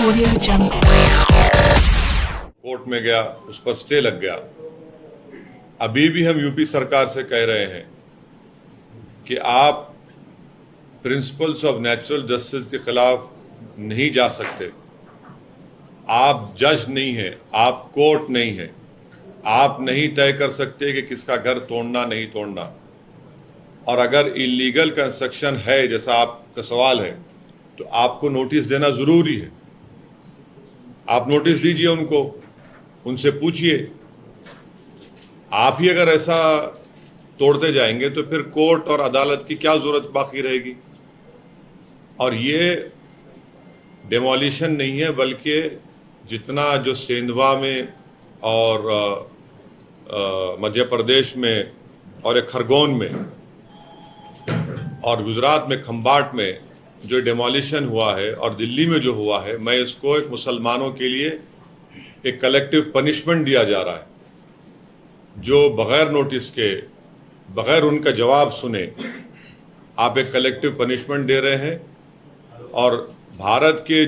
Audio Jungle. Court में गया, उस पर स्टे लग गया। अभी भी हम यूपी सरकार से कह रहे हैं कि आप प्रिंसिपल्स ऑफ नेचुरल जस्टिस के खिलाफ नहीं जा सकते। आप जज नहीं है, आप कोर्ट नहीं है, आप नहीं तय कर सकते कि किसका घर तोड़ना नहीं तोड़ना। और अगर इलीगल कंस्ट्रक्शन है, जैसा आपका सवाल है, तो आपको नोटिस देना जरूरी है। आप नोटिस दीजिए उनको, उनसे पूछिए। आप ही अगर ऐसा तोड़ते जाएंगे तो फिर कोर्ट और अदालत की क्या जरूरत बाकी रहेगी। और ये डेमोलिशन नहीं है, बल्कि जितना जो सेंधवा में और मध्य प्रदेश में और एक खरगोन में और गुजरात में खंबाट में जो डेमोलिशन हुआ है और दिल्ली में जो हुआ है, मैं इसको एक मुसलमानों के लिए एक कलेक्टिव पनिशमेंट दिया जा रहा है, जो बगैर नोटिस के, बगैर उनका जवाब सुने आप एक कलेक्टिव पनिशमेंट दे रहे हैं। और भारत के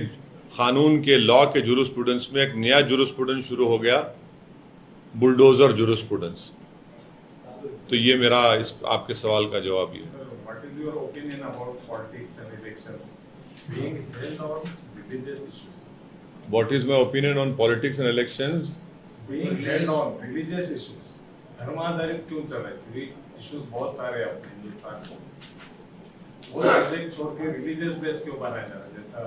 कानून के लॉ के जुरिस्प्रूडेंस में एक नया जुरिस्प्रूडेंस शुरू हो गया, बुलडोजर जुरिस्प्रूडेंस। तो ये मेरा इस आपके सवाल का जवाब ये है। What is your opinion about politics and elections being held on religious issues? What is my opinion on politics and elections? Being held on religious issues. धर्म आधारित क्यों चल रहा है? सिविक इश्यूज बहुत सारे हैं अपने हिंदुस्तान में। वो सब्जेक्ट छोड़ के रिलीजियस बेस क्यों बनाया जा रहा है? जैसा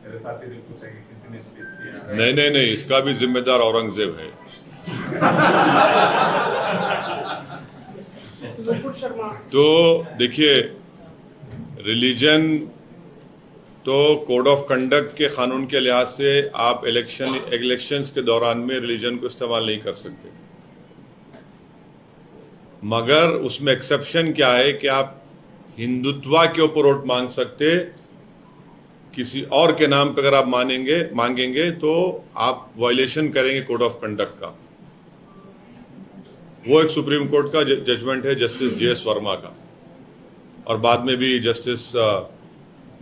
मेरे साथी ने पूछा कि किसी ने स्पीच किया। नहीं, इसका भी जिम्मेदार औरंगजेब है। तो देखिए, रिलीजन तो कोड ऑफ कंडक्ट के कानून के लिहाज से आप इलेक्शंस के दौरान में रिलीजन को इस्तेमाल नहीं कर सकते, मगर उसमें एक्सेप्शन क्या है कि आप हिंदुत्व के ऊपर वोट मांग सकते, किसी और के नाम पर अगर आप मांगेंगे तो आप वायलेशन करेंगे कोड ऑफ कंडक्ट का। वो एक सुप्रीम कोर्ट का जजमेंट है, जस्टिस JS वर्मा का, और बाद में भी जस्टिस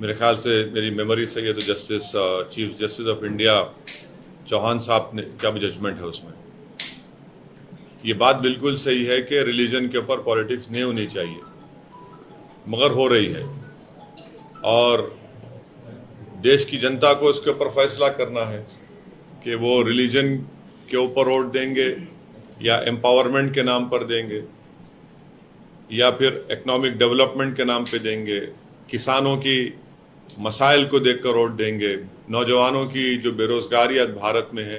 मेरे ख्याल से, मेरी मेमोरी सही है तो justice chief justice of India Chauhan साहब ने का भी जजमेंट है उसमें। ये बात बिल्कुल सही है कि रिलीजन के ऊपर पॉलिटिक्स नहीं होनी चाहिए, मगर हो रही है। और देश की जनता को इसके ऊपर फैसला करना है कि वो रिलीजन के ऊपर वोट देंगे या एम्पावरमेंट के नाम पर देंगे या फिर इकोनॉमिक डेवलपमेंट के नाम पे देंगे, किसानों की मसाइल को देखकर वोट देंगे, नौजवानों की जो बेरोजगारी आज भारत में है,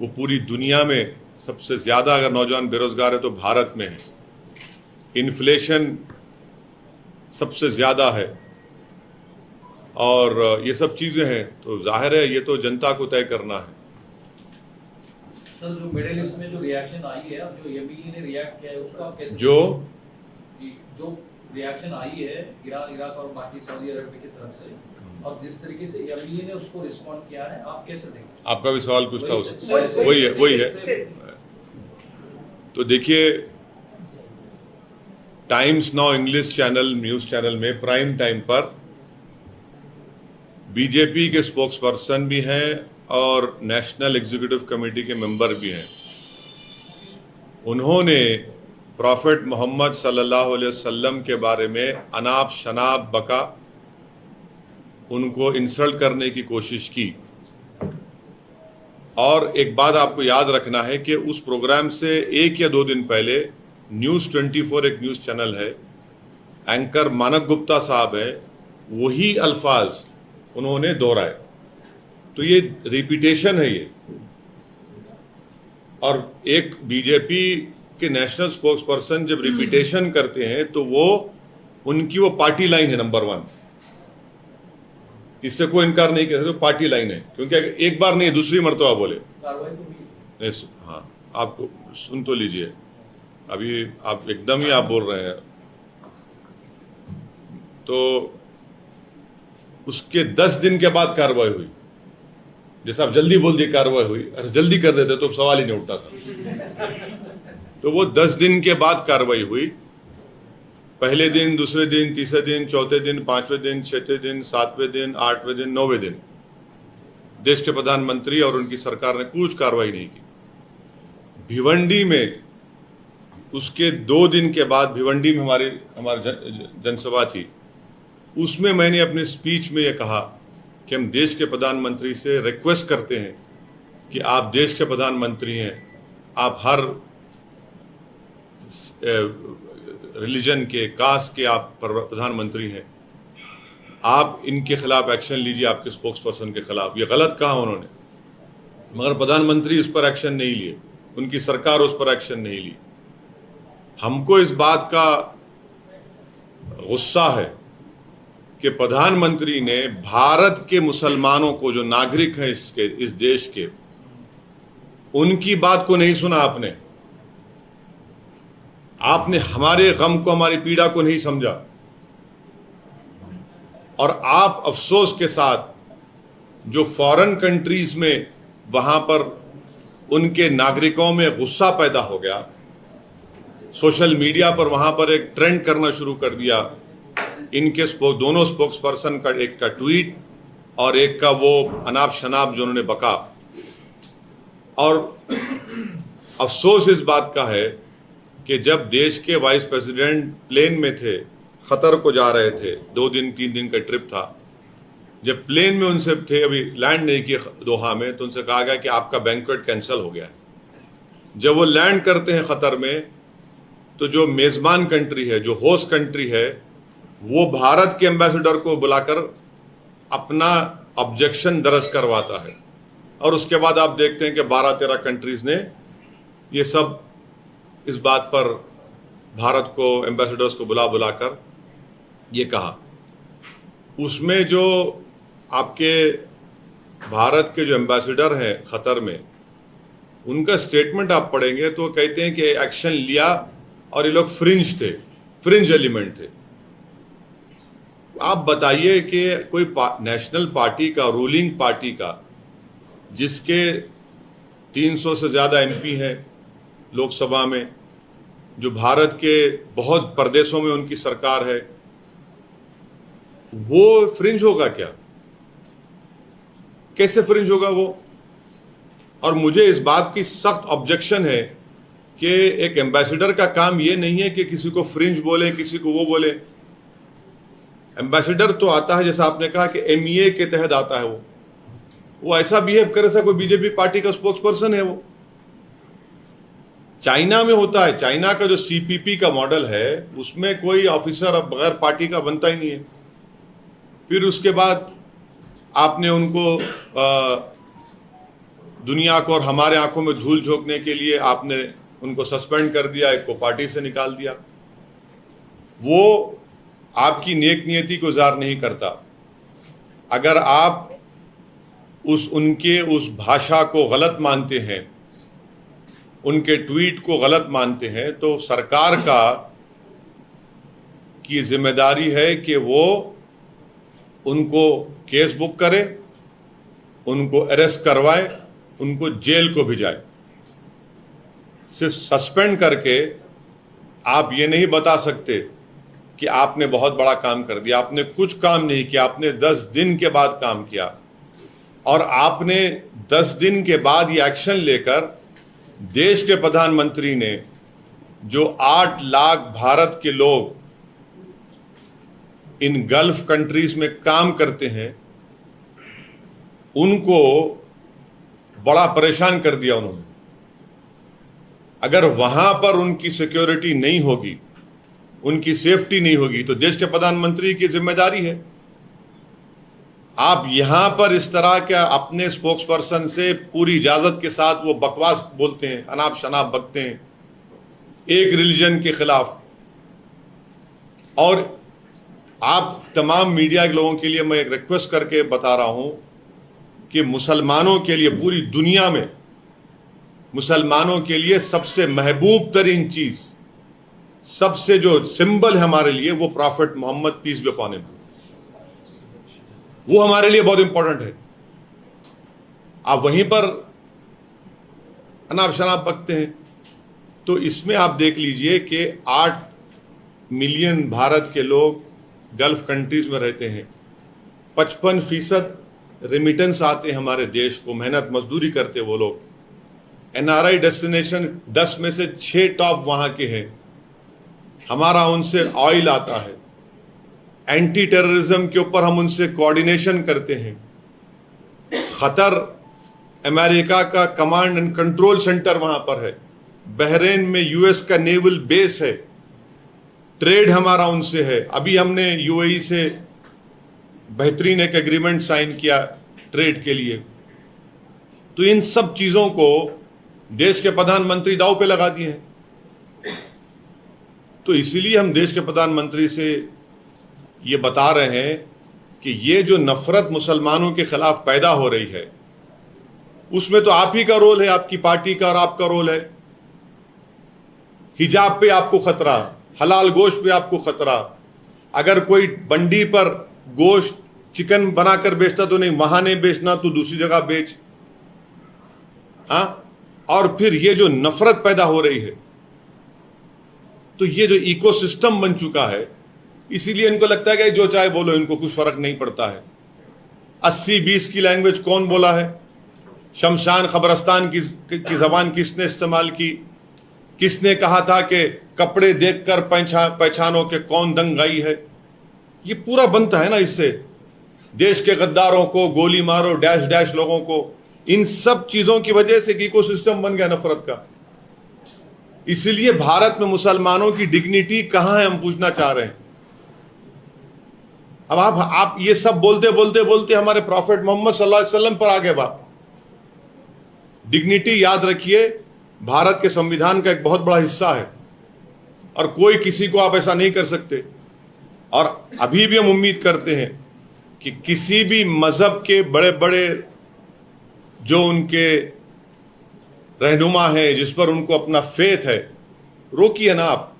वो पूरी दुनिया में सबसे ज़्यादा अगर नौजवान बेरोजगार है तो भारत में है। इन्फ्लेशन सबसे ज़्यादा है और ये सब चीज़ें हैं, तो जाहिर है ये तो जनता को तय करना है। सर, जो मिडिल ईस्ट में जो रिएक्शन आई है, जो एमईए ने रिएक्ट किया है, उसको आप कैसे जो रिएक्शन आई है ईरान, इराक और बाकी सऊदी अरब की तरफ से, और जिस तरीके से एमईए ने उसको रिस्पॉन्ड किया है, आप कैसे देखें? आपका भी सवाल कुछ था उससे, वही है। तो देखिए, times now English channel, news channel में प्राइम टाइम पर बीजेपी के स्पोक्स पर्सन भी हैं और नेशनल एग्जीक्यूटिव कमेटी के मेंबर भी हैं। उन्होंने प्रॉफेट मोहम्मद सल्लल्लाहु अलैहि वसल्लम के बारे में अनाप शनाप बका, उनको इंसल्ट करने की कोशिश की। और एक बात आपको याद रखना है कि उस प्रोग्राम से 1 या 2 दिन पहले न्यूज़ 24 एक न्यूज़ चैनल है, एंकर मानक गुप्ता साहब हैं, वही अल्फाज उन्होंने दोहराए। तो ये रिपीटेशन है ये। और एक बीजेपी के नेशनल स्पोक्स पर्सन जब रिपीटेशन करते हैं तो उनकी वो पार्टी लाइन है नंबर 1, इससे कोई इनकार नहीं कर सकते, तो पार्टी लाइन है। क्योंकि एक बार नहीं, दूसरी मर्तबा बोले। कार्रवाई तो हुई? हाँ, आपको सुन तो लीजिए, अभी आप एकदम ही आप बोल रहे हैं। तो उसके 10 दिन के बाद कार्रवाई हुई। जैसे आप जल्दी बोल दिए कार्रवाई हुई, अरे जल्दी कर देते तो सवाल ही नहीं उठता था। तो वो 10 दिन के बाद कार्रवाई हुई। पहले दिन, दूसरे दिन, तीसरे दिन, चौथे दिन, 5वें दिन, 6वें दिन, 7वें दिन, 8वें दिन, 9वें दिन देश के प्रधानमंत्री और उनकी सरकार ने कुछ कार्रवाई नहीं की। भिवंडी में उसके 2 दिन के बाद भिवंडी में हमारी जनसभा थी, उसमें मैंने अपने स्पीच में ये कहा कि हम देश के प्रधानमंत्री से रिक्वेस्ट करते हैं कि आप देश के प्रधानमंत्री हैं, आप हर रिलीजन के, कास्ट के आप प्रधानमंत्री हैं, आप इनके खिलाफ एक्शन लीजिए, आपके स्पोक्स पर्सन के खिलाफ। ये गलत कहा उन्होंने, मगर प्रधानमंत्री उस पर एक्शन नहीं लिए, उनकी सरकार उस पर एक्शन नहीं ली। हमको इस बात का गुस्सा है कि प्रधानमंत्री ने भारत के मुसलमानों को, जो नागरिक हैं इस देश के, उनकी बात को नहीं सुना। आपने हमारे गम को, हमारी पीड़ा को नहीं समझा, और आप अफसोस के साथ जो फॉरेन कंट्रीज में वहां पर उनके नागरिकों में गुस्सा पैदा हो गया, सोशल मीडिया पर वहां पर एक ट्रेंड करना शुरू कर दिया। इनके दोनों स्पोक्स पर्सन का, एक का ट्वीट और एक का वो अनाप शनाप जो उन्होंने बका। और अफसोस इस बात का है कि जब देश के वाइस प्रेसिडेंट प्लेन में थे, कतर को जा रहे थे, 2 दिन 3 दिन का ट्रिप था, जब प्लेन में उनसे थे, अभी लैंड नहीं किए दोहा में, तो उनसे कहा गया कि आपका बैंक्वेट कैंसिल हो गया है। जब वो लैंड करते हैं कतर में, तो जो मेजबान कंट्री है, जो होस्ट कंट्री है, वो भारत के एम्बेसडर को बुलाकर अपना ऑब्जेक्शन दर्ज करवाता है, और उसके बाद आप देखते हैं कि 12-13 कंट्रीज ने ये सब इस बात पर भारत को, एम्बेसडर्स को बुलाकर ये कहा। उसमें जो आपके भारत के जो एम्बेसडर हैं कतर में, उनका स्टेटमेंट आप पढ़ेंगे तो कहते हैं कि एक्शन लिया और ये लोग फ्रिंज एलिमेंट थे। आप बताइए कि कोई नेशनल पार्टी का, रूलिंग पार्टी का, जिसके 300 से ज़्यादा एमपी हैं लोकसभा में, जो भारत के बहुत प्रदेशों में उनकी सरकार है, वो फ्रिंज होगा क्या? कैसे फ्रिंज होगा वो? और मुझे इस बात की सख्त ऑब्जेक्शन है कि एक एम्बेसडर का काम ये नहीं है कि किसी को फ्रिंज बोले, किसी को वो बोले। एम्बेसडर तो आता है, जैसा आपने कहा कि एमईए के तहत आता है, वो ऐसा बिहेव करे सा कोई बीजेपी पार्टी का स्पोक्स पर्सन है वो। चाइना में होता है, चाइना का जो सीपीपी का मॉडल है, उसमें कोई ऑफिसर अब बगैर पार्टी का बनता ही नहीं है। फिर उसके बाद आपने उनको दुनिया को और हमारे आंखों में धूल झोंकने के लिए आपने उनको सस्पेंड कर दिया, एक को पार्टी से निकाल दिया। वो आपकी नेक नियति को ज़ाहिर नहीं करता। अगर आप उनके उस भाषा को गलत मानते हैं, उनके ट्वीट को गलत मानते हैं, तो सरकार की जिम्मेदारी है कि वो उनको केस बुक करे, उनको अरेस्ट करवाए, उनको जेल को भिजाए। सिर्फ सस्पेंड करके आप ये नहीं बता सकते कि आपने बहुत बड़ा काम कर दिया। आपने कुछ काम नहीं किया, आपने 10 दिन के बाद काम किया, और आपने 10 दिन के बाद ये एक्शन लेकर देश के प्रधानमंत्री ने, जो 8 लाख भारत के लोग इन गल्फ कंट्रीज में काम करते हैं, उनको बड़ा परेशान कर दिया उन्होंने। अगर वहां पर उनकी सिक्योरिटी नहीं होगी, उनकी सेफ्टी नहीं होगी, तो देश के प्रधानमंत्री की जिम्मेदारी है। आप यहां पर इस तरह के अपने स्पोक्स पर्सन से पूरी इजाजत के साथ वो बकवास बोलते हैं, अनाप शनाप बकते हैं एक रिलीजन के खिलाफ। और आप तमाम मीडिया के लोगों के लिए मैं एक रिक्वेस्ट करके बता रहा हूं कि मुसलमानों के लिए, पूरी दुनिया में मुसलमानों के लिए सबसे महबूब तरीन चीज, सबसे जो सिंबल है हमारे लिए, वो prophet Mohammad peace be upon him, वो हमारे लिए बहुत इंपॉर्टेंट है। आप वहीं पर अनाप शनाप बकते हैं। तो इसमें आप देख लीजिए कि 8 मिलियन भारत के लोग गल्फ कंट्रीज में रहते हैं, 55% रेमिटेंस आते हैं हमारे देश को, मेहनत मजदूरी करते वो लोग, एनआरआई डेस्टिनेशन 10 में से 6 टॉप वहां के हैं, हमारा उनसे ऑयल आता है, एंटी टेररिज्म के ऊपर हम उनसे कोऑर्डिनेशन करते हैं, खतर अमेरिका का कमांड एंड कंट्रोल सेंटर वहां पर है, बहरीन में यूएस का नेवल बेस है, ट्रेड हमारा उनसे है। अभी हमने यूएई से बेहतरीन एक एग्रीमेंट साइन किया ट्रेड के लिए। तो इन सब चीजों को देश के प्रधानमंत्री दांव पे लगा दिए हैं। तो इसीलिए हम देश के प्रधानमंत्री से ये बता रहे हैं कि ये जो नफरत मुसलमानों के खिलाफ पैदा हो रही है, उसमें तो आप ही का रोल है, आपकी पार्टी का और आपका रोल है। हिजाब पे आपको खतरा, हलाल गोश्त पे आपको खतरा। अगर कोई बंडी पर गोश्त चिकन बनाकर बेचता तो नहीं, वहां नहीं बेचना तो दूसरी जगह बेच। और फिर ये जो नफरत पैदा हो रही है, तो ये जो इकोसिस्टम बन चुका है, इसीलिए इनको लगता है कि जो चाहे बोलो, इनको कुछ फर्क नहीं पड़ता है। 80-20 की लैंग्वेज कौन बोला है? शमशान खबरस्तान की जबान किसने इस्तेमाल की? किसने कहा था कि कपड़े देखकर पहचानो के कौन दंगाई है? ये पूरा बनता है ना इससे। देश के गद्दारों को गोली मारो, डैश डैश लोगों को, इन सब चीजों की वजह से इकोसिस्टम बन गया नफरत का। इसलिए भारत में मुसलमानों की डिग्निटी कहां है, हम पूछना चाह रहे हैं। अब आप ये सब बोलते बोलते बोलते हमारे प्रॉफेट मोहम्मद सल्लल्लाहु अलैहि वसल्लम पर आगे बात। डिग्निटी याद रखिए, भारत के संविधान का एक बहुत बड़ा हिस्सा है और कोई किसी को आप ऐसा नहीं कर सकते। और अभी भी हम उम्मीद करते हैं कि किसी भी मजहब के बड़े बड़े जो उनके रहनुमा है, जिस पर उनको अपना फेथ है, रोकिए ना आप,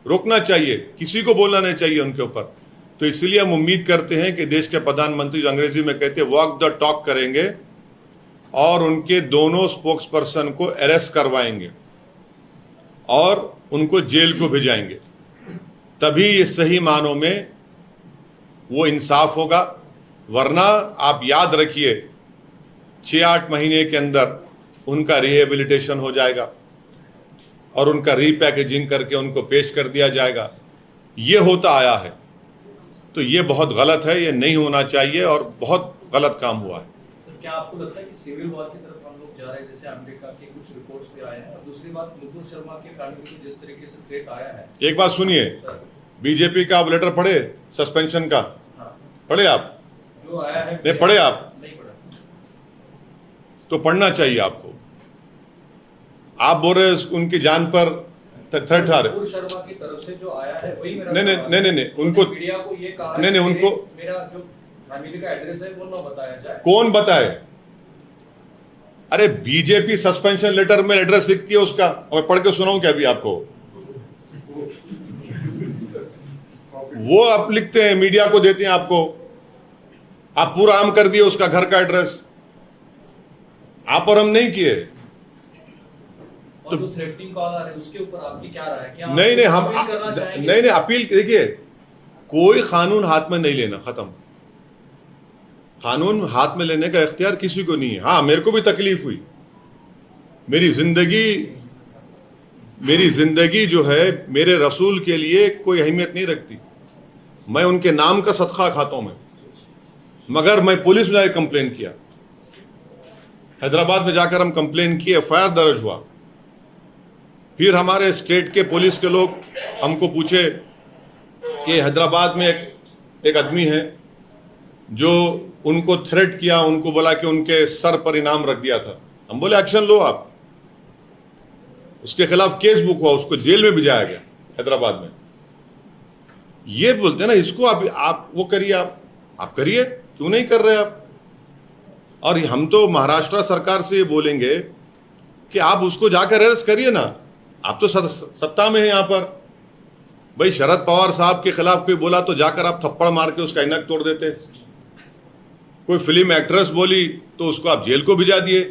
रोकना चाहिए, किसी को बोलना नहीं चाहिए उनके ऊपर। तो इसलिए हम उम्मीद करते हैं कि देश के प्रधानमंत्री, जो अंग्रेजी में कहते हैं वॉक द टॉक, करेंगे और उनके दोनों स्पोक्स पर्सन को अरेस्ट करवाएंगे और उनको जेल को भेजाएंगे। तभी ये सही मानों में वो इंसाफ होगा। वरना आप याद रखिए, 6-8 महीने के अंदर उनका रिहेबिलिटेशन हो जाएगा और उनका रीपैकेजिंग करके उनको पेश कर दिया जाएगा। ये होता आया है, तो ये बहुत गलत है, ये नहीं होना चाहिए और बहुत गलत काम हुआ है। तो क्या आपको लगता है कि सिविल वॉर की तरफ हम लोग जा रहे हैं, जैसे अमेरिका के कुछ रिपोर्ट्स भी आए हैं? और दूसरी बात, नुपुर शर्मा के फैमिली को जिस तरीके से थ्रेट आया है, एक बात सुनिए, बीजेपी का आप लेटर पढ़े सस्पेंशन का? हाँ, पढ़े आप? जो आया है नहीं पढ़े आप? नहीं पढ़ा। तो पढ़ना चाहिए आपको। आप बोल रहे उनकी जान पर थ्रेट आ रहे। नुपुर शर्मा की तरफ से जो आया है वही मेरा नहीं सवाल है। नहीं नहीं, उनको मीडिया को ये कहा नहीं नहीं, उनको मेरा जो फैमिली का एड्रेस है वो ना बताया जाए। कौन बताए? अरे बीजेपी सस्पेंशन लेटर में एड्रेस लिखती है उसका, और पढ़ के सुनाऊं क्या अभी आपको? वो आप लिखते हैं, मीडिया को देते हैं आपको। आप पूरा आम कर दिए उसका घर का एड्रेस, आप और हम नहीं किए। और जो थ्रेटनिंग कॉल आ रहे हैं उसके ऊपर आपकी क्या राय है? क्या आप नहीं हम अपील करना चाहेंगे? नहीं अपील, देखिए, कोई कानून हाथ में नहीं लेना, खत्म। कानून हाथ में लेने का इख्तियार किसी को नहीं है। हाँ, मेरे को भी तकलीफ हुई। मेरी जिंदगी जो है मेरे रसूल के लिए कोई अहमियत नहीं रखती। मैं उनके नाम का सदका खाता हूं, मगर मैं पुलिस में जाकर कंप्लेन किया। हैदराबाद में जाकर हम कंप्लेन किए, एफआईआर दर्ज हुआ। फिर हमारे स्टेट के पुलिस के लोग हमको पूछे कि हैदराबाद में एक आदमी है जो उनको थ्रेट किया, उनको बोला कि उनके सर पर इनाम रख दिया था। हम बोले एक्शन लो आप। उसके खिलाफ केस बुक हुआ, उसको जेल में भिजाया गया हैदराबाद में। ये बोलते हैं ना, इसको आप वो करिए, आप करिए, क्यों नहीं कर रहे आप? और हम तो महाराष्ट्र सरकार से ये बोलेंगे कि आप उसको जाकर अरेस्ट करिए ना, आप तो सत्ता में है यहां पर। भाई शरद पवार साहब के खिलाफ कोई बोला तो जाकर आप थप्पड़ मार के उसका इनक तोड़ देते। कोई फिल्म एक्ट्रेस बोली तो उसको आप जेल को भिजा दिए।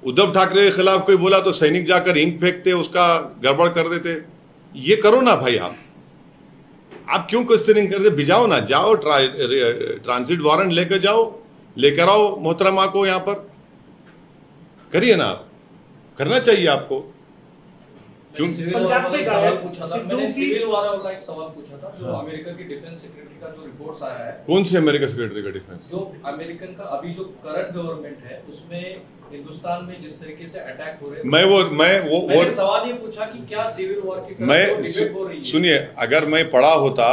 उद्धव ठाकरे के खिलाफ कोई बोला तो सैनिक जाकर इंक फेंकते, उसका गड़बड़ कर देते। ये करो ना भाई, आप क्यों क्वेश्चनिंग करते? भिजाओ ना, जाओ ट्रांजिट वारंट लेकर जाओ, लेकर आओ मोहतरमा को यहां पर, करिए ना, आप करना चाहिए आपको। क्यों? सिविल पंजाब वाला के सवाल गायक पूछा था सिद्धू मैंने, की- सिविल वाला एक सवाल पूछा था जो अमेरिका की डिफेंस सेक्रेटरी का जो रिपोर्ट्स आया है, कौन से अमेरिका सेक्रेटरी का डिफेंस? जो अमेरिकन का अभी जो करंट गवर्नमेंट है उसमें हिंदुस्तान में जिस तरीके से अटैक हो रहे हैं, मैंने सवाल ये पूछा कि क्या सिविल वॉर की तरफ वो डिबेट हो रही है? सुनिए, अगर मैं पढ़ा होता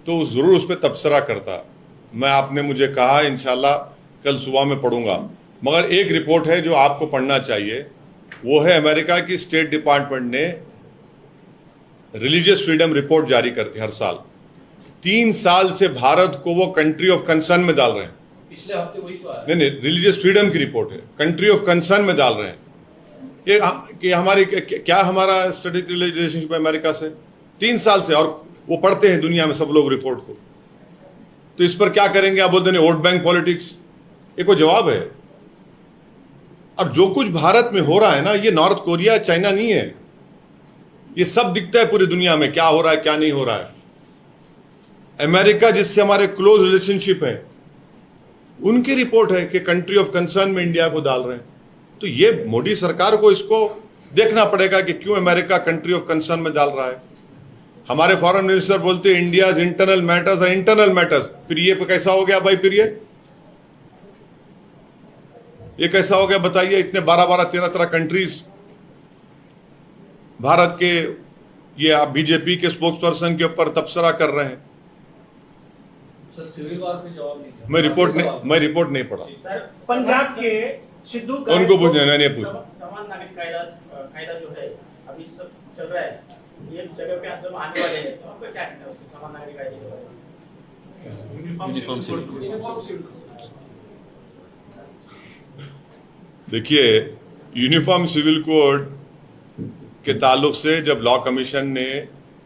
तो जरूर उस पर तबसरा करता। मैं, आपने मुझे कहा, इंशाल्लाह कल सुबह में पढ़ूंगा। मगर एक रिपोर्ट है जो आपको पढ़ना चाहिए, वो है अमेरिका की स्टेट डिपार्टमेंट ने रिलीजियस फ्रीडम रिपोर्ट जारी करती है हर साल। 3 साल से भारत को वो कंट्री ऑफ कंसर्न में डाल रहे हैं। पिछले हफ्ते वही तो आया। नहीं, रिलीजियस फ्रीडम की रिपोर्ट है, कंट्री ऑफ कंसर्न में डाल रहे हैं। ये कि हमारी क्या हमारा स्ट्रेटेजिक रिलेशनशिप है अमेरिका से 3 साल से, और वो पढ़ते हैं दुनिया में सब लोग रिपोर्ट को। तो इस पर क्या करेंगे? आप बोलते हैं वोट बैंक पॉलिटिक्स, ये कोई जवाब है? अब जो कुछ भारत में हो रहा है ना, ये नॉर्थ कोरिया चाइना नहीं है, ये सब दिखता है पूरी दुनिया में क्या हो रहा है क्या नहीं हो रहा है। अमेरिका जिससे हमारे क्लोज रिलेशनशिप है, उनकी रिपोर्ट है कि कंट्री ऑफ कंसर्न में इंडिया को डाल रहे हैं। तो ये मोदी सरकार को इसको देखना पड़ेगा कि क्यों अमेरिका कंट्री ऑफ कंसर्न में डाल रहा है। हमारे फॉरेन मिनिस्टर बोलते हैं इंडियाज इंटरनल मैटर्स है, इंटरनल मैटर्स। फिर ये कैसा हो गया भाई? फिर ये कैसा हो गया बताइए? इतने 12-12, 13-13 कंट्रीज भारत के, ये आप बीजेपी के स्पोक्स पर्सन के ऊपर तबसरा कर रहे हैं। सर सिविल वॉर पे जवाब नहीं दिया। मैं रिपोर्ट नहीं पढ़ा। सर पंजाब के सिद्धू उनको पूछना, मैंने पूछा। समान नागरिक कायदा जो है अभी सब चल रहा है, ये जगह पे सब आने वाले हैं, तो आपको क्या कहना है उसके समान नागरिक कायदे के बारे में? Uniform civil. देखिए, यूनिफॉर्म सिविल कोड के ताल्लुक से जब लॉ कमीशन ने,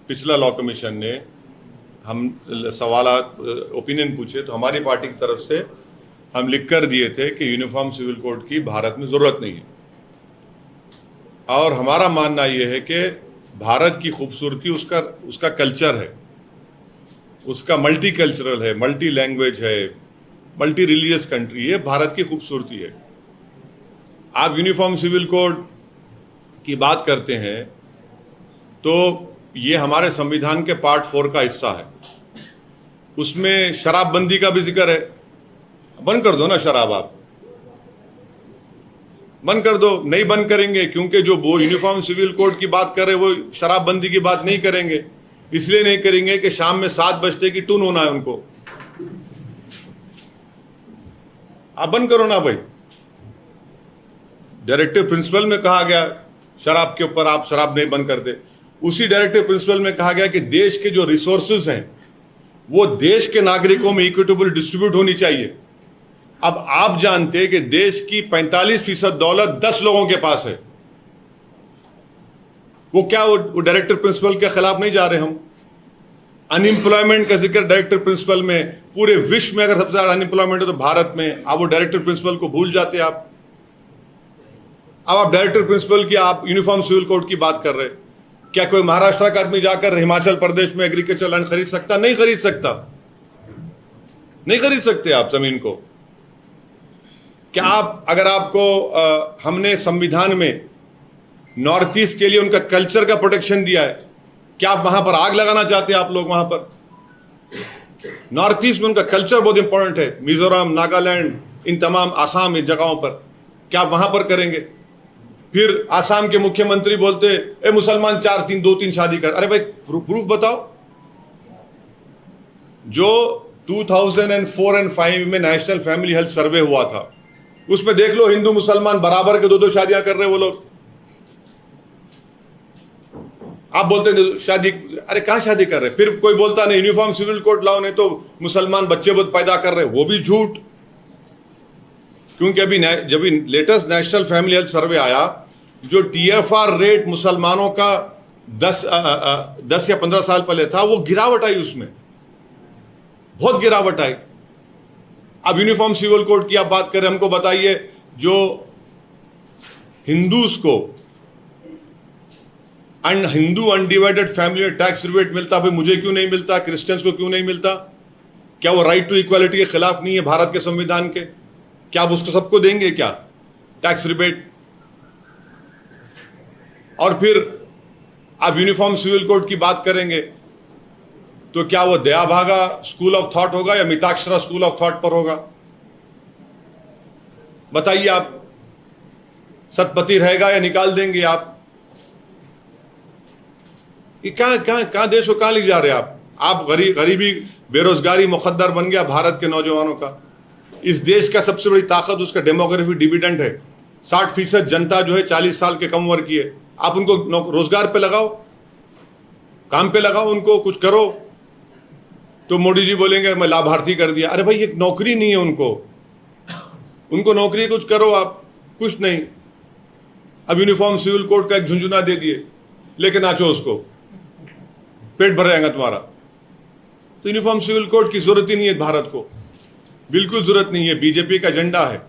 पिछला लॉ कमीशन ने हम सवालात, ओपिनियन पूछे, तो हमारी पार्टी की तरफ से हम लिख कर दिए थे कि यूनिफॉर्म सिविल कोड की भारत में जरूरत नहीं है। और हमारा मानना यह है कि भारत की खूबसूरती उसका कल्चर है, उसका मल्टी कल्चरल है, मल्टी लैंग्वेज है, मल्टी रिलीजियस कंट्री है, भारत की खूबसूरती है। आप यूनिफॉर्म सिविल कोड की बात करते हैं तो ये हमारे संविधान के पार्ट 4 का हिस्सा है। उसमें शराबबंदी का भी जिक्र है। बंद कर दो ना शराब, आप बंद कर दो। नहीं बंद करेंगे क्योंकि जो वो यूनिफॉर्म सिविल कोड की बात कर रहे हैं वो शराबबंदी की बात नहीं करेंगे। इसलिए नहीं करेंगे कि शाम में 7 बजते की टून होना है उनको। आप बंद करो ना भाई। डायरेक्टिव प्रिंसिपल में कहा गया शराब के ऊपर आप शराब नहीं बंद करते। उसी डायरेक्टिव प्रिंसिपल में कहा गया कि देश के जो रिसोर्सेज हैं वो देश के नागरिकों में इक्विटेबल डिस्ट्रीब्यूट होनी चाहिए। अब आप जानते हैं कि देश की 45% दौलत 10 लोगों के पास है। वो क्या वो डायरेक्टिव प्रिंसिपल के खिलाफ नहीं जा रहे हम। अनएम्प्लॉयमेंट का जिक्र डायरेक्टिव प्रिंसिपल में, पूरे विश्व में अगर सबसे ज्यादा अनएम्प्लॉयमेंट है तो भारत में। आप वो डायरेक्टिव प्रिंसिपल को भूल जाते हैं आप। अब आप डायरेक्टिव प्रिंसिपल की, आप यूनिफॉर्म सिविल कोड की बात कर रहे हैं। क्या कोई महाराष्ट्र का आदमी जाकर हिमाचल प्रदेश में एग्रीकल्चर लैंड खरीद सकता? नहीं खरीद सकता, नहीं खरीद सकते आप जमीन को। क्या आप, अगर आपको हमने संविधान में नॉर्थ ईस्ट के लिए उनका कल्चर का प्रोटेक्शन दिया है, क्या आप वहां पर आग लगाना चाहते हैं? आप लोग वहां पर नॉर्थ ईस्ट में उनका कल्चर बहुत इंपॉर्टेंट है। मिजोरम, नागालैंड, इन तमाम आसाम, इन जगहों पर क्या आप वहां पर करेंगे? फिर आसाम के मुख्यमंत्री बोलते ए मुसलमान 2-3 शादी कर। अरे भाई प्रूफ बताओ। जो 2004 और 5 में नेशनल फैमिली हेल्थ सर्वे हुआ था, उसमें देख लो हिंदू मुसलमान बराबर के 2-2 शादियां कर रहे वो लोग। आप बोलते हैं शादी, अरे कहां शादी कर रहे? फिर कोई बोलता नहीं यूनिफॉर्म सिविल कोड लाओ, नहीं तो मुसलमान बच्चे बहुत पैदा कर रहे, वो भी झूठ। क्योंकि अभी जब latest national family health survey आया, जो TFR रेट मुसलमानों का 10 या 15 साल पहले था, वो गिरावट आई, उसमें बहुत गिरावट आई। अब यूनिफॉर्म सिविल कोड की आप बात करें, हमको बताइए जो हिंदूज को हिंदू अनडिवाइडेड फैमिली में टैक्स रिबेट मिलता, भाई मुझे क्यों नहीं मिलता? क्रिश्चियंस को क्यों नहीं मिलता? क्या वो राइट टू इक्वालिटी के खिलाफ नहीं है भारत के संविधान के? क्या आप उसको सबको देंगे क्या टैक्स रिबेट? और फिर आप यूनिफॉर्म सिविल कोड की बात करेंगे तो क्या वो दयाभागा स्कूल ऑफ थॉट होगा या मिताक्षरा स्कूल ऑफ थॉट पर होगा? बताइए आप, सतपति रहेगा या निकाल देंगे आप? ये कहां देश को कहां ले जा रहे हैं आप? गरीबी बेरोजगारी मुकद्दर बन गया भारत के नौजवानों का। इस देश का सबसे बड़ी ताकत उसका डेमोग्राफी डिविडेंड है। 60% जनता जो है 40 साल के कम उम्र की है। आप उनको रोजगार पे लगाओ, काम पे लगाओ, उनको कुछ करो। तो मोदी जी बोलेंगे मैं लाभार्थी कर दिया। अरे भाई एक नौकरी नहीं है उनको नौकरी कुछ करो आप, कुछ नहीं। अब यूनिफॉर्म सिविल कोड का एक झुंझुना दे दिए, लेके नाचो उसको, पेट भर जाएगा तुम्हारा। तो यूनिफॉर्म सिविल कोड की जरूरत ही नहीं है भारत को, बिल्कुल जरूरत नहीं है। बीजेपी का एजेंडा है।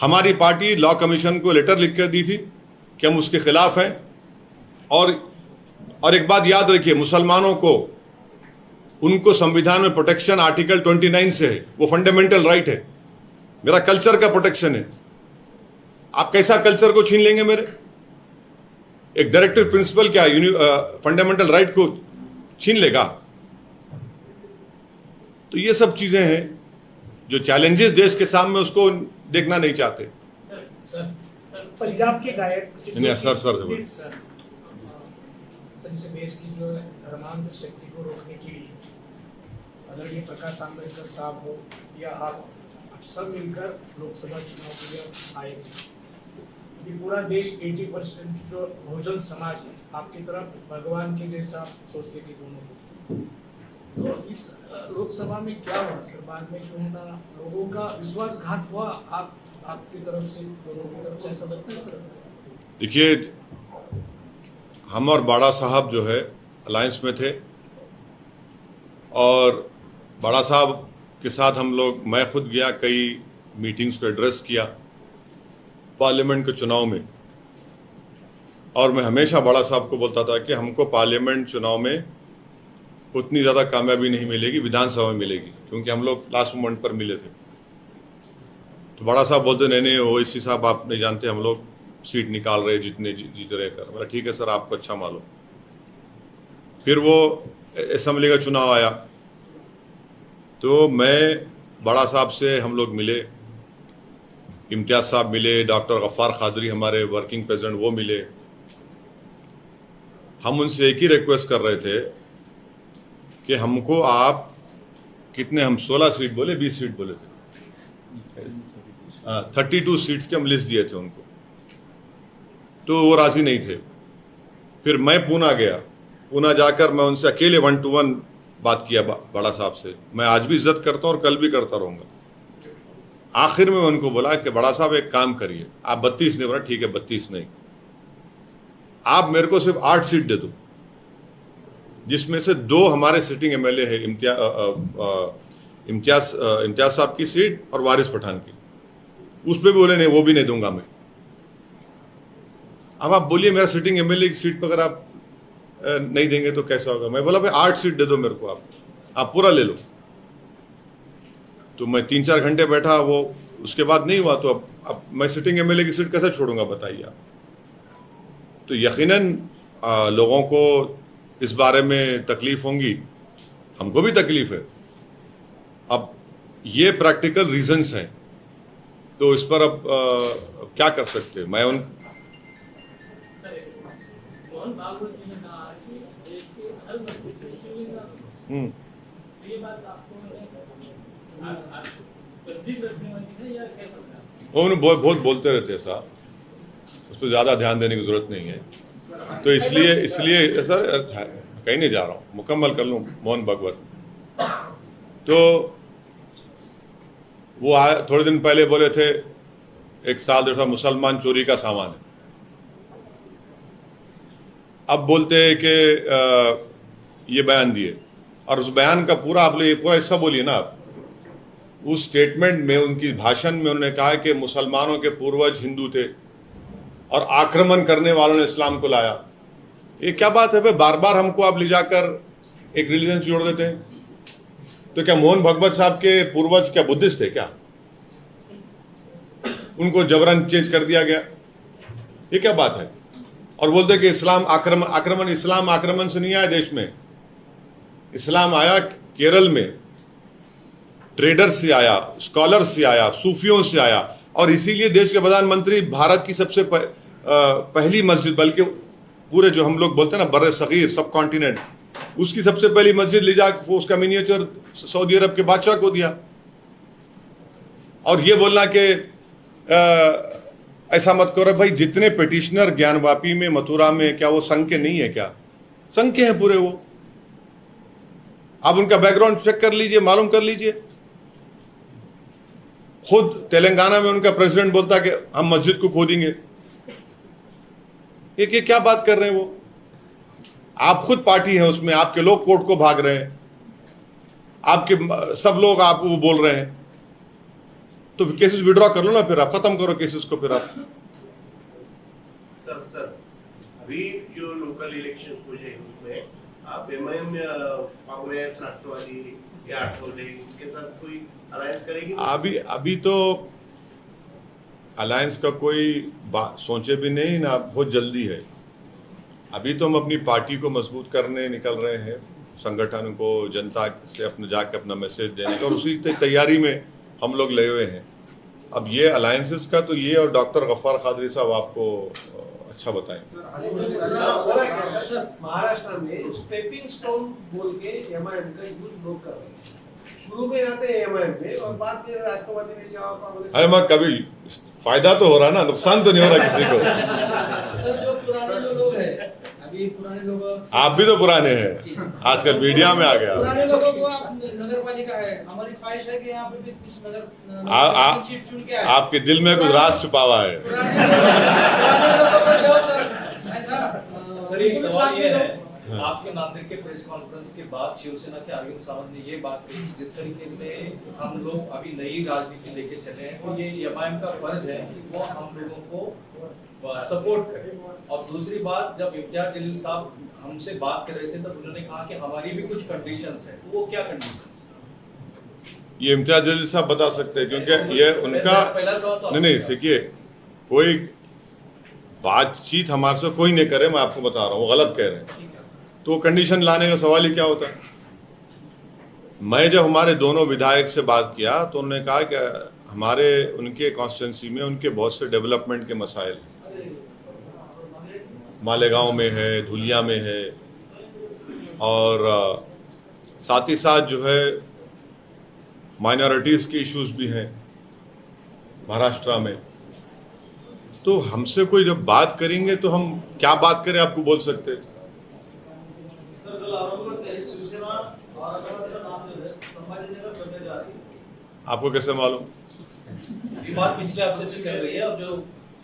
हमारी पार्टी लॉ कमीशन को लेटर लिखकर दी थी कि हम उसके खिलाफ हैं। और एक बात याद रखिए, मुसलमानों को उनको संविधान में प्रोटेक्शन आर्टिकल 29 से है, वो फंडामेंटल राइट है। मेरा कल्चर का प्रोटेक्शन है। आप कैसा कल्चर को छीन लेंगे मेरे? एक डायरेक्टिव प्रिंसिपल क्या फंडामेंटल राइट को छीन लेगा? तो ये सब चीजें हैं जो चैलेंजेस देश के सामने, उसको देखना नहीं चाहते। पंजाब के गायक सर जिसे देश की जो धर्मांध शक्ति को रोकने के लिए आदरणीय प्रकाश आंबेडकर साहब हो या आप सब मिलकर लोकसभा चुनाव के लिए आए थे। ये पूरा देश 80% जो बहुजन समाज है आपकी तरफ भगवान के जैसा सोचते थे दोनों को। तो इस लोकसभा में क्या हुआ सर? बाद में जो है ना लोगों का विश्वासघात हुआ आपकी तरफ से, दोनों की तरफ से, ऐसा लगता है सर? देखिए, हम और बाड़ा साहब जो है अलायंस में थे और बाड़ा साहब के साथ हम लोग, मैं खुद गया, कई मीटिंग्स को एड्रेस किया पार्लियामेंट के चुनाव में। और मैं हमेशा बाड़ा साहब को बोलता था कि हमको पार्लियामेंट चुनाव में उतनी ज़्यादा कामयाबी नहीं मिलेगी, विधानसभा में मिलेगी, क्योंकि हम लोग लास्ट मोमेंट पर मिले थे। तो बड़ा साहब बोलते नहीं ओवैसी साहब आप नहीं जानते, हम लोग सीट निकाल रहे, जितने जीत रहे कर। बोला ठीक है सर, आपको अच्छा मालूम। फिर वो असेंबली का चुनाव आया तो मैं बड़ा साहब से हम लोग मिले, इम्तियाज साहब मिले, डॉक्टर गफ्फार खादरी हमारे वर्किंग प्रेसिडेंट वो मिले। हम उनसे एक ही रिक्वेस्ट कर रहे थे कि हमको आप कितने, हम 16 सीट बोले, 20 सीट बोले थे, 32 सीट्स के हम लिस्ट दिए थे उनको, तो वो राजी नहीं थे। फिर मैं पूना गया, पूना जाकर मैं उनसे अकेले 1-to-1 बात किया बड़ा साहब से। मैं आज भी इज्जत करता हूँ और कल भी करता रहूंगा। आखिर में उनको बोला कि बड़ा साहब एक काम करिए, आप 32 नहीं, बोला ठीक है 32 नहीं, आप मेरे को सिर्फ 8 सीट दे दो, जिसमें से 2 हमारे सिटिंग एमएलए है, इम्तियाज साहब की सीट और वारिस पठान की। उस पर भी बोले नहीं, वो भी नहीं दूंगा मैं। अब आप बोलिए मेरा सिटिंग एमएलए की सीट पर अगर आप नहीं देंगे तो कैसा होगा? मैं बोला भाई 8 सीट दे दो मेरे को, आप पूरा ले लो। तो मैं 3-4 घंटे बैठा, वो उसके बाद नहीं हुआ। तो अब मैं सिटिंग एमएलए की सीट कैसे छोड़ूंगा बताइए आप? तो यकीनन लोगों को इस बारे में तकलीफ होंगी, हमको भी तकलीफ है। अब ये प्रैक्टिकल रीजंस हैं, तो इस पर अब क्या कर सकते हैं? मैं उन मोहन भागवत जी ने कहा कि देश के हर मजबूत ये बात आपको रखने वाली है या कैसा? उन्होंने बहुत बोलते रहते हैं साहब, उस पर ज़्यादा ध्यान देने की जरूरत नहीं है। तो इसलिए सर कहीं नहीं जा रहा हूँ, मुकम्मल कर लूँ मोहन भागवत। तो वो थोड़े दिन पहले बोले थे 1 साल 1.5 साल मुसलमान चोरी का सामान है। अब बोलते हैं कि ये बयान दिए, और उस बयान का पूरा हिस्सा बोलिए ना आप। उस स्टेटमेंट में, उनकी भाषण में उन्होंने कहा कि मुसलमानों के पूर्वज हिंदू थे और आक्रमण करने वालों ने इस्लाम को लाया। ये क्या बात है भाई? बार बार हमको आप ले जाकर एक रिलीजन जोड़ देते हैं। तो क्या मोहन भगवत साहब के पूर्वज क्या बुद्धिस्ट थे क्या? उनको जबरन चेंज कर दिया गया, ये क्या बात है? और बोलते कि इस्लाम आक्रमण इस्लाम आक्रमण से नहीं आया देश में। इस्लाम आया केरल में, ट्रेडर्स से आया, स्कॉलर्स से आया, सूफियों से आया, और इसीलिए देश के प्रधानमंत्री भारत की सबसे पहली मस्जिद, बल्कि पूरे जो हम लोग बोलते हैं ना बर्रे सगीर सब कॉन्टिनेंट, उसकी सबसे पहली मस्जिद ले जाकर उसका मिनिएचर सऊदी अरब के बादशाह को दिया। और ये बोलना कि ऐसा मत करो भाई, जितने पिटिशनर ज्ञानवापी में, मथुरा में, क्या वो संघ के नहीं है क्या? संघ के हैं पूरे वो। आप उनका बैकग्राउंड चेक कर लीजिए, मालूम कर लीजिए। खुद तेलंगाना में उनका प्रेसिडेंट बोलता कि हम मस्जिद को खोदेंगे। ये क्या बात कर रहे हैं वो? आप खुद पार्टी हैं उसमें, आपके लोग कोर्ट को भाग रहे हैं, आपके सब लोग आप वो बोल रहे हैं, तो केसेस विड्रॉ कर लो ना, फिर आप खत्म करो केसेस को। फिर आप सर अभी जो लोकल इलेक्शन हुए हैं उसमें आप एमआईएम, कांग्रेस, राष्ट्रवादी या आठवले के साथ कोई अलायंस करेगी? अभी तो अलायंस का कोई बात सोचे भी नहीं ना, बहुत जल्दी है। अभी तो हम अपनी पार्टी को मजबूत करने निकल रहे हैं, संगठन को, जनता से अपने जाके अपना मैसेज देने का, और उसी तैयारी में हम लोग लगे हुए हैं। अब ये अलायंसेस का तो ये, और डॉक्टर गफ्फार कादरी साहब आपको अच्छा बताएं। महाराष्ट्र में स्टेपिंग स्टोन बोल के एमआईएम का यूज लोग कर रहे हैं। शुरू में आते हैं एमआईएम में और बाद में राष्ट्रवादी ने जवाब। अरे मैं कभी फायदा तो हो रहा ना, नुकसान तो नहीं हो रहा किसी को। सर जो पुराने जो लोग हैं, अभी पुराने लोग, आप भी तो पुराने हैं, आजकल मीडिया में आ गया। पुराने लोगों को आप नगर पालिका है, हमारी ख्वाहिश है कि यहाँ पे भी कुछ नगर सीट चुन के आए। आपके दिल में कुछ राज छुपा हुआ है। पुराने लोगों को लो सर, ऐसा सर एक सवाल ये है, आपके नांदेड़ के प्रेस कॉन्फ्रेंस के बाद शिवसेना के अरविंद सावंत ने ये बात कही कि जिस तरीके से हम लोग अभी नई राजनीति लेके चले हैं, तो ये एमआईएम का फर्ज है कि वो हम लोगों को सपोर्ट करें। और दूसरी बात, जब इम्तियाज जलील साहब हमसे बात कर रहे थे तब उन्होंने कहा कि हमारी भी कुछ कंडीशंस है, तो वो क्या कंडीशंस? ये इम्तियाज जलील साहब बता सकते हैं, क्योंकि ये उनका नहीं देखिए, कोई बातचीत हमारे से कोई नहीं करे, मैं आपको बता रहा हूँ, वो गलत कह रहे हैं। तो कंडीशन लाने का सवाल ही क्या होता है? मैं जब हमारे दोनों विधायक से बात किया तो उन्होंने कहा कि हमारे उनके कॉन्स्टिट्यूंसी में उनके बहुत से डेवलपमेंट के मसाइल, मालेगांव में है, धुलिया में है, और साथ ही साथ जो है माइनॉरिटीज़ के इश्यूज भी हैं महाराष्ट्र में। तो हमसे कोई जब बात करेंगे तो हम क्या बात करें आपको बोल सकते हैं। आपको कैसे मालूम? ये बात पिछले हफ्ते से चल रही है, और जो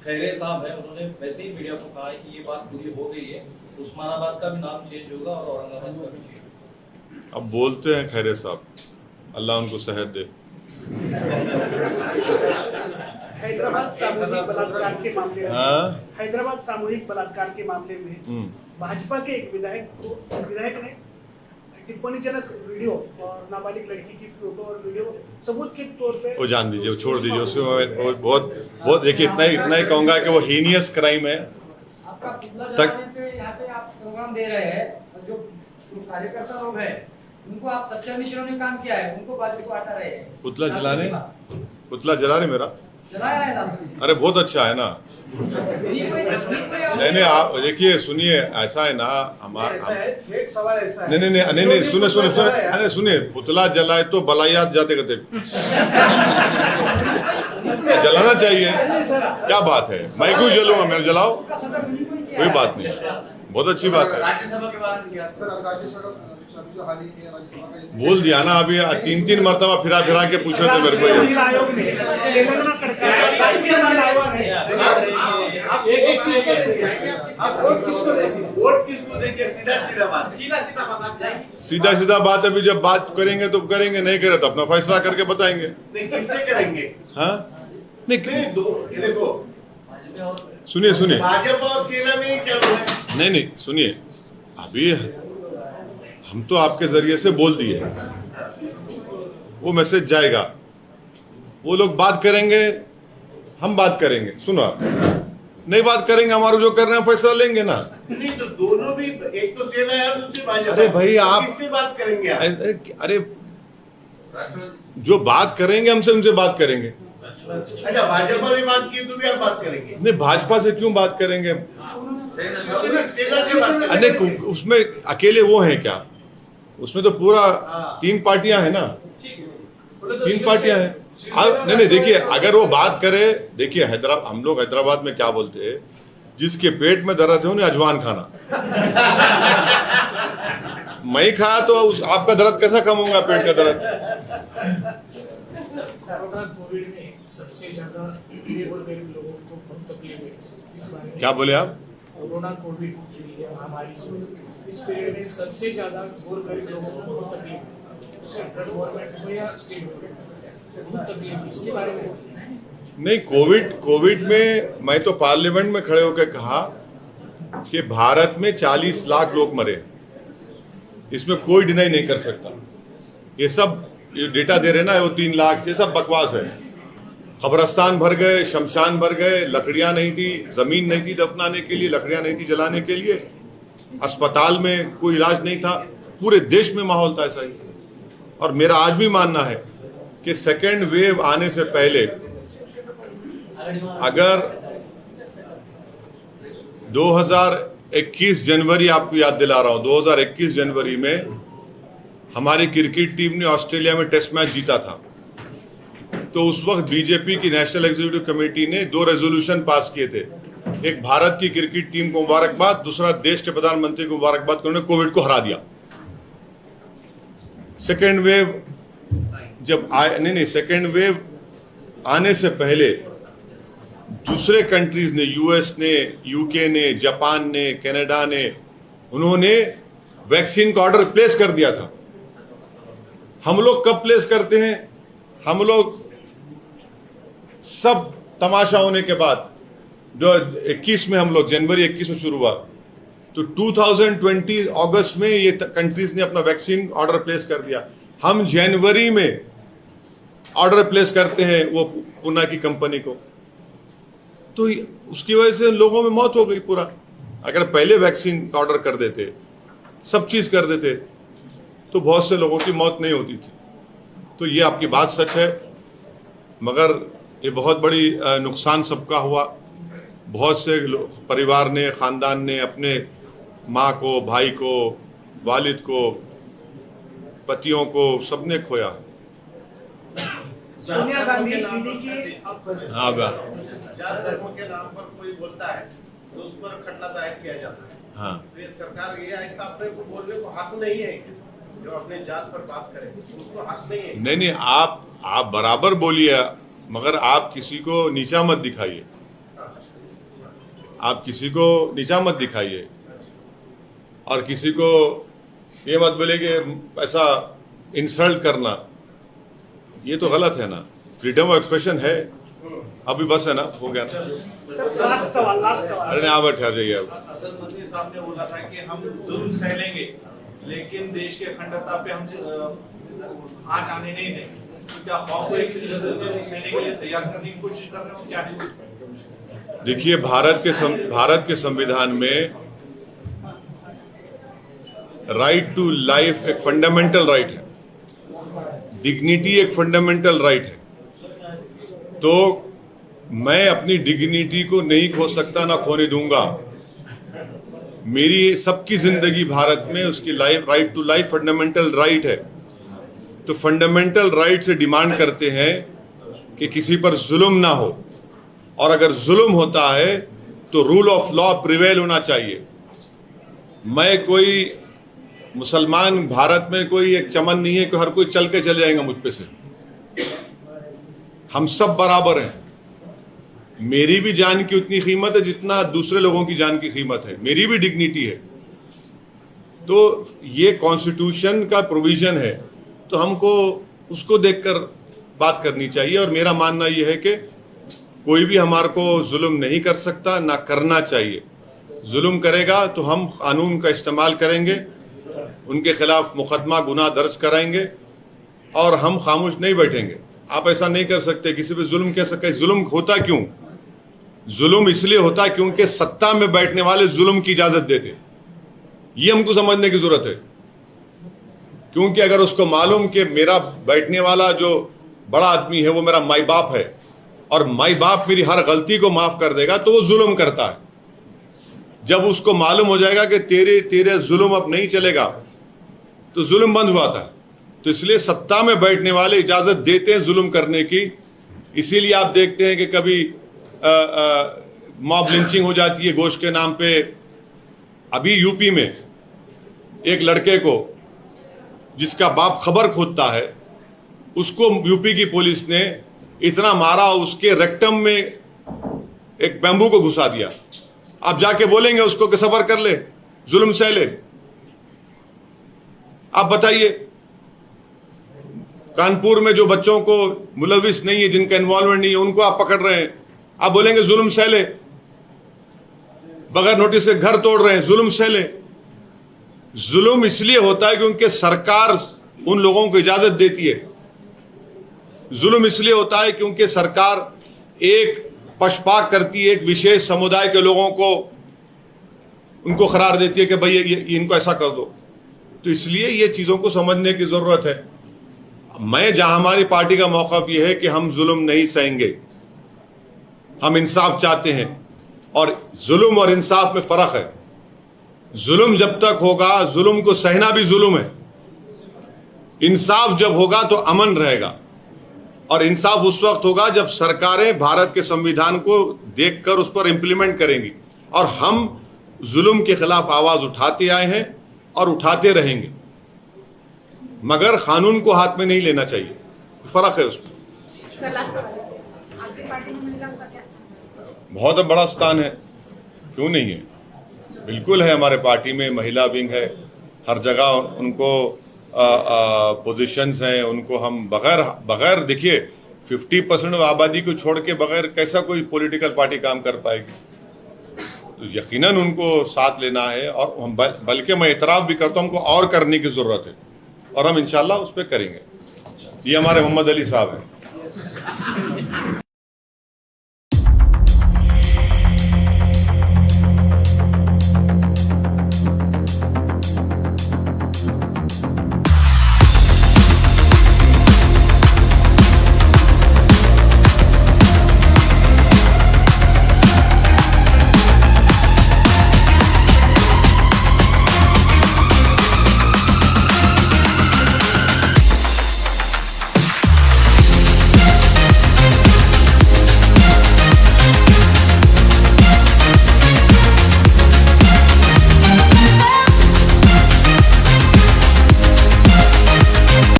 खैरे साहब हैं उन्होंने वैसे ही मीडिया को कहा है कि ये बात पूरी हो गई है, उस्मानाबाद का भी नाम चेंज होगा और औरंगाबाद का भी चेंज होगा। अब बोलते हैं खैरे साहब, अल्लाह उनको सेहत दे। हैदराबाद सामूहिक बलात्कार के मामले में, हैदराबाद सामूहिक बलात्कार के मामले में भाजपा के एक विधायक ने टिप्पणीजनक वीडियो और नाबालिग लड़की की फोटो और वीडियो सबूत के तौर पे, वो जान दीजिए, वो छोड़ दीजिए, उसमें बहुत देखिए, इतना ही कहूंगा कि वो हीनियस क्राइम है। आपका पुतला जलाने पे यहाँ पे आप प्रोग्राम दे रहे हैं, और जो कार्यकर्ता लोग हैं उनको आप सच्चा मिश्रों ने काम किया है, उनको बाजू को हटा रहे हैं। पुतला जलाने मेरा जलाया है ना? अरे बहुत अच्छा है ना। नहीं आप देखिए, सुनिए, ऐसा है ना, हमारा नहीं सुनिए, पुतला जलाए तो बलायात जाते कहते जलाना चाहिए, क्या बात है? मैं क्यों जलूंगा? मैं जलाओ, कोई बात नहीं, बहुत अच्छी बात है। राज्यसभा के बारे में क्या सर? राज्यसभा बोल दिया ना, अभी 3 मरतबा फिरा के पूछ रहे थे मेरे को। सीधा बात, अभी जब बात करेंगे तो करेंगे, नहीं करे तो अपना फैसला करके बताएंगे। किससे करेंगे? हाँ नहीं, देखो सुनिए, भाजपा और सेना में ही चल रहा है। नहीं सुनिए, अभी हम तो आपके जरिए से बोल दिए, वो मैसेज जाएगा, वो लोग बात करेंगे, हम बात करेंगे। सुनो, नहीं बात करेंगे, हमारा जो कर रहे हैं फैसला लेंगे ना। नहीं तो दोनों भी, एक तो सेना है और दूसरी भाजपा। अरे भाई आप किससे बात करेंगे आप? अरे जो बात करेंगे हमसे उनसे बात करेंगे। अच्छा, भाजपा भी बात की तो भी आप बात करेंगे? नहीं, भाजपा से क्यों बात करेंगे? सेना से बात करेंगे। अरे उसमें अकेले वो हैं क्या? उसमें तो पूरा 3 पार्टियां हैं ना, 3 पार्टियां हैं। नहीं देखिए, अगर वो बात करे, देखिए हम लोग हैदराबाद में क्या बोलते हैं, जिसके पेट में दर्द है उन्हें अजवान खाना। मैं खाया तो आपका दर्द कैसा कम होगा, पेट का दर्द? कोरोना कोविड में सबसे ज्यादा और गरीब लोगों को बहुत तकलीफ है, इस बारे में क्या बोले आप? कोरोना कोविड जो है महामारी, जो इस पीरियड में सबसे ज्यादा और गरीब लोगों को बहुत तकलीफ है, सेंट्रल गवर्नमेंट हो या स्टेट गवर्नमेंट, बहुत तकलीफ है। इसके बारे में नहीं, कोविड में मैं तो पार्लियामेंट में खड़े होकर कहा कि भारत में 40 लाख लोग मरे, इसमें कोई डिनाई नहीं कर सकता। ये सब ये डेटा दे रहे ना, वो 3 लाख, ये सब बकवास है। कब्रिस्तान भर गए, शमशान भर गए, लकड़ियां नहीं थी, जमीन नहीं थी दफनाने के लिए, लकड़ियां नहीं थी जलाने के लिए, अस्पताल में कोई इलाज नहीं था, पूरे देश में माहौल था ऐसा ही। और मेरा आज भी मानना है कि सेकेंड वेव आने से पहले अगर 2021 जनवरी, आपको याद दिला रहा हूं, 2021 जनवरी में हमारी क्रिकेट टीम ने ऑस्ट्रेलिया में टेस्ट मैच जीता था, तो उस वक्त बीजेपी की नेशनल एग्जीक्यूटिव कमेटी ने 2 रेजोल्यूशन पास किए थे। एक भारत की क्रिकेट टीम को मुबारकबाद, दूसरा देश के प्रधानमंत्री को मुबारकबाद, उन्होंने कोविड को हरा दिया। सेकेंड वेव जब आए, नहीं, सेकेंड वेव आने से पहले दूसरे कंट्रीज ने, यूएस ने, यूके ने, जापान ने, कनाडा ने, उन्होंने वैक्सीन का ऑर्डर प्लेस कर दिया था। हम लोग कब प्लेस करते हैं? हम लोग सब तमाशा होने के बाद, जो 21 में हम लोग, जनवरी 21 में शुरू हुआ, तो 2020 अगस्त में ये कंट्रीज ने अपना वैक्सीन ऑर्डर प्लेस कर दिया। हम जनवरी में ऑर्डर प्लेस करते हैं वो पुणे की कंपनी को, तो उसकी वजह से लोगों में मौत हो गई पूरा। अगर पहले वैक्सीन का ऑर्डर कर देते, सब चीज कर देते, तो बहुत से लोगों की मौत नहीं होती थी। तो ये आपकी बात सच है, मगर ये बहुत बड़ी नुकसान सबका हुआ। बहुत से परिवार ने, खानदान ने अपने माँ को, भाई को, वालिद को, पतियों को, सबने खोया। सोनिया गांधी ईडी की हाँ, जात धर्म के नाम पर कोई बोलता है तो उस पर खटला दायर किया जाता है। हाँ, फिर सरकार ये ऐसा अपने को बोलने को हक नहीं है, जो अपने जात पर बात करे उसको हक नहीं है। नहीं, आप बराबर बोलिए, मगर आप किसी को नीचा मत दिखाइए। आप किसी को नीचा मत दिखाइए और किसी को ये मत बोले कि ऐसा इंसल्ट करना, ये तो गलत है ना। फ्रीडम ऑफ एक्सप्रेशन है, अभी बस है ना, हो गया ना। लास्ट सवाल अरे नहीं, आप ठहर जाइए। अब असद मंत्री साहब ने बोला था कि हम जुल्म सह लेंगे, लेकिन देश के अखंडता पे हम आंच आने नहीं देंगे। तो क्या कौम को एक जुल्म सहने के लिए तैयार करने की कोशिश कर रहे हो क्या? देखिए, भारत के संविधान में राइट टू लाइफ एक फंडामेंटल राइट है, डिग्निटी एक फंडामेंटल राइट है। तो मैं अपनी डिग्निटी को नहीं खो सकता, ना खोने दूंगा। मेरी सबकी जिंदगी भारत में, उसकी life, right to life fundamental right है। तो फंडामेंटल राइट से डिमांड करते हैं कि किसी पर जुल्म ना हो, और अगर जुल्म होता है तो रूल ऑफ लॉ प्रिवेल होना चाहिए। मैं कोई मुसलमान, भारत में कोई एक चमन नहीं है कि हर कोई चल के चले जाएगा मुझ पे से। हम सब बराबर हैं। मेरी भी जान की उतनी कीमत है जितना दूसरे लोगों की जान की कीमत है, मेरी भी डिग्निटी है। तो ये कॉन्स्टिट्यूशन का प्रोविजन है, तो हमको उसको देखकर बात करनी चाहिए। और मेरा मानना यह है कि कोई भी हमारे को जुल्म नहीं कर सकता, ना करना चाहिए। जुल्म करेगा तो हम कानून का इस्तेमाल करेंगे, उनके खिलाफ मुकदमा, गुनाह दर्ज कराएंगे, और हम खामोश नहीं बैठेंगे। आप ऐसा नहीं कर सकते, किसी पे जुल्म कह सकते। जुल्म होता क्यों? जुल्म इसलिए होता क्योंकि सत्ता में बैठने वाले जुल्म की इजाजत देते। ये हमको समझने की जरूरत है, क्योंकि अगर उसको मालूम कि मेरा बैठने वाला जो बड़ा आदमी है वो मेरा माई बाप है और माई बाप मेरी हर गलती को माफ कर देगा, तो वो जुल्म करता है। जब उसको मालूम हो जाएगा कि तेरे जुल्म अब नहीं चलेगा, तो जुल्म बंद हुआ था। तो इसलिए सत्ता में बैठने वाले इजाजत देते हैं जुल्म करने की। इसीलिए आप देखते हैं कि कभी मॉब लिंचिंग हो जाती है गोश्त के नाम पे। अभी यूपी में एक लड़के को, जिसका बाप खबर खोदता है, उसको यूपी की पुलिस ने इतना मारा, उसके रेक्टम में एक बैम्बू को घुसा दिया। आप जाके बोलेंगे उसको कि सबर कर ले, जुल्म सह ले? आप बताइए, कानपुर में जो बच्चों को मुलविस नहीं है, जिनका इन्वॉल्वमेंट नहीं है, उनको आप पकड़ रहे हैं, आप बोलेंगे जुल्म सह ले? बगैर नोटिस के घर तोड़ रहे हैं, जुल्म सह ले? जुल्म इसलिए होता है क्योंकि सरकार उन लोगों को इजाजत देती है। जुल्म इसलिए होता है क्योंकि सरकार एक पक्षपात करती है, एक विशेष समुदाय के लोगों को उनको करार देती है कि भाई ये इनको ऐसा कर दो। तो इसलिए ये चीजों को समझने की जरूरत है। जहां हमारी पार्टी का मौक़िफ़ ये है कि हम जुल्म नहीं सहेंगे, हम इंसाफ चाहते हैं, और जुल्म और इंसाफ में फर्क है। जुल्म जब तक होगा, जुल्म को सहना भी जुल्म है। इंसाफ जब होगा तो अमन रहेगा, और इंसाफ उस वक्त होगा जब सरकारें भारत के संविधान को देखकर उस पर इंप्लीमेंट करेंगी। और हम जुल्म के खिलाफ आवाज उठाते आए हैं और उठाते रहेंगे, मगर कानून को हाथ में नहीं लेना चाहिए। फर्क है उसमें। सर, लास्ट सवाल, आपकी पार्टी में महिलाओं का क्या स्थान है? बहुत बड़ा स्थान है, क्यों नहीं है? बिल्कुल है। हमारे पार्टी में महिला विंग है, हर जगह उनको पोजीशंस हैं। उनको हम बगैर देखिए 50% आबादी को छोड़ के बगैर कैसा कोई पॉलिटिकल पार्टी काम कर पाएगी? तो यकीनन उनको साथ लेना है, और हम बल्कि मैं इतराफ़ भी करता हूं, हमको और करने की ज़रूरत है, और हम इंशाल्लाह उस पर करेंगे। ये हमारे मोहम्मद अली साहब हैं।